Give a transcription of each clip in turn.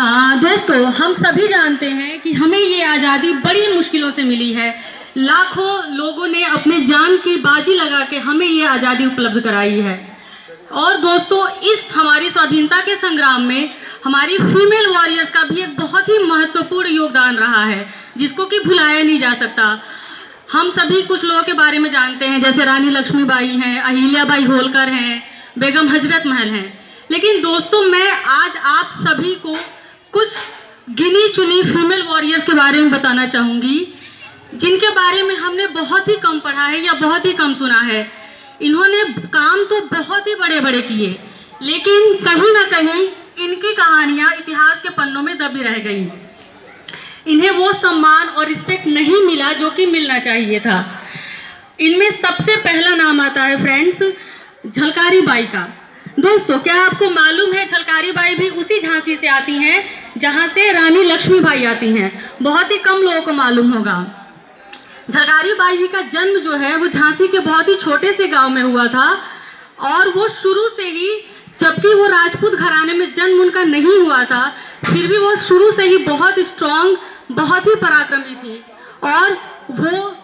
दोस्तों, हम सभी जानते हैं कि हमें ये आज़ादी बड़ी मुश्किलों से मिली है। लाखों लोगों ने अपने जान की बाजी लगा के हमें ये आज़ादी उपलब्ध कराई है। और दोस्तों, इस हमारी स्वाधीनता के संग्राम में हमारी फीमेल वॉरियर्स का भी एक बहुत ही महत्वपूर्ण योगदान रहा है, जिसको कि भुलाया नहीं जा सकता। हम सभी कुछ लोगों के बारे में जानते हैं, जैसे रानी लक्ष्मीबाई हैं, अहिल्याबाई होलकर हैं, बेगम हजरत महल हैं। लेकिन दोस्तों, मैं आज आप सभी को कुछ गिनी चुनी फीमेल वॉरियर्स के बारे में बताना चाहूँगी, जिनके बारे में हमने बहुत ही कम पढ़ा है या बहुत ही कम सुना है। इन्होंने काम तो बहुत ही बड़े बड़े किए, लेकिन कहीं ना कहीं इनकी कहानियाँ इतिहास के पन्नों में दबी रह गई। इन्हें वो सम्मान और रिस्पेक्ट नहीं मिला जो कि मिलना चाहिए था। इनमें सबसे पहला नाम आता है फ्रेंड्स, झलकारी बाई का। दोस्तों, क्या आपको मालूम है झलकारी बाई भी उसी झांसी से आती हैं जहां से रानी लक्ष्मीबाई आती हैं? बहुत ही कम लोगों को मालूम होगा। झलकारी बाई जी का जन्म जो है वो झांसी के बहुत ही छोटे से गांव में हुआ था, और वो शुरू से ही, जबकि वो राजपूत घराने में जन्म उनका नहीं हुआ था, फिर भी वो शुरू से ही बहुत स्ट्रांग, बहुत ही पराक्रमी थी। और वो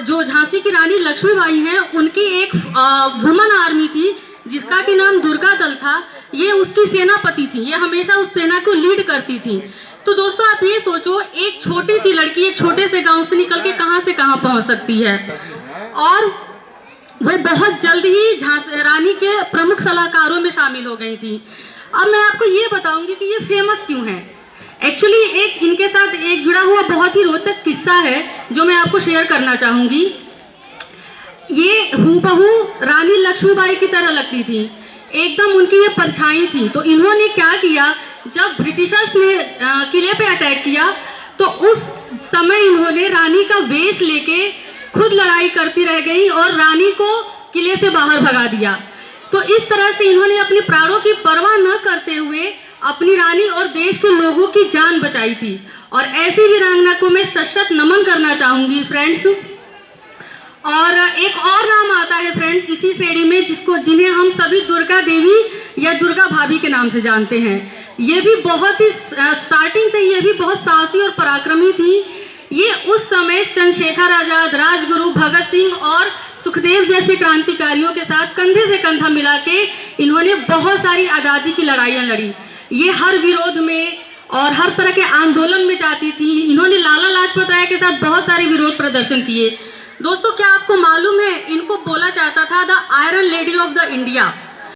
जो झांसी की रानी लक्ष्मीबाई हैं, उनकी एक वुमन आर्मी थी जिसका कि नाम दुर्गा दल था। ये उसकी सेनापति थी, ये हमेशा उस सेना को लीड करती थी। तो दोस्तों, आप ये सोचो, एक छोटी सी लड़की एक छोटे से गांव से निकल के कहां से कहां पहुंच सकती है। और वो बहुत जल्द ही रानी के प्रमुख सलाहकारों में शामिल हो गई थी। अब मैं आपको ये बताऊंगी कि ये फेमस क्यों है। एक्चुअली एक इनके साथ एक जुड़ा हुआ बहुत ही रोचक किस्सा है जो मैं आपको शेयर करना चाहूंगी। ये हूबहू रानी लक्ष्मीबाई की तरह लगती थी, एकदम उनकी ये परछाई थी। तो इन्होंने क्या किया, जब ब्रिटिशर्स ने किले पे अटैक किया, तो उस समय इन्होंने रानी का वेश लेके खुद लड़ाई करती रह गई और रानी को किले से बाहर भगा दिया। तो इस तरह से इन्होंने अपने प्राणों की परवाह न करते हुए अपनी रानी और देश के लोगों की जान बचाई थी। और ऐसी वीरांगना को मैं सशक्त नमन करना चाहूंगी फ्रेंड्स। और एक और नाम आता है फ्रेंड्स इसी श्रेणी में, जिन्हें हम सभी दुर्गा देवी या दुर्गा भाभी के नाम से जानते हैं। ये भी बहुत ही स्टार्टिंग से ये भी बहुत साहसी और पराक्रमी थी। ये उस समय चंद्रशेखर आजाद, राजगुरु, भगत सिंह और सुखदेव जैसे क्रांतिकारियों के साथ कंधे से कंधा मिला के इन्होंने बहुत सारी आज़ादी की लड़ाइयाँ लड़ी। ये हर विरोध में और हर तरह के आंदोलन में जाती थी। इन्होंने लाला लाजपत राय के साथ बहुत सारे विरोध प्रदर्शन किए। दोस्तों, क्या आपको मालूम है, इनको बोला जाता था the iron lady of the India.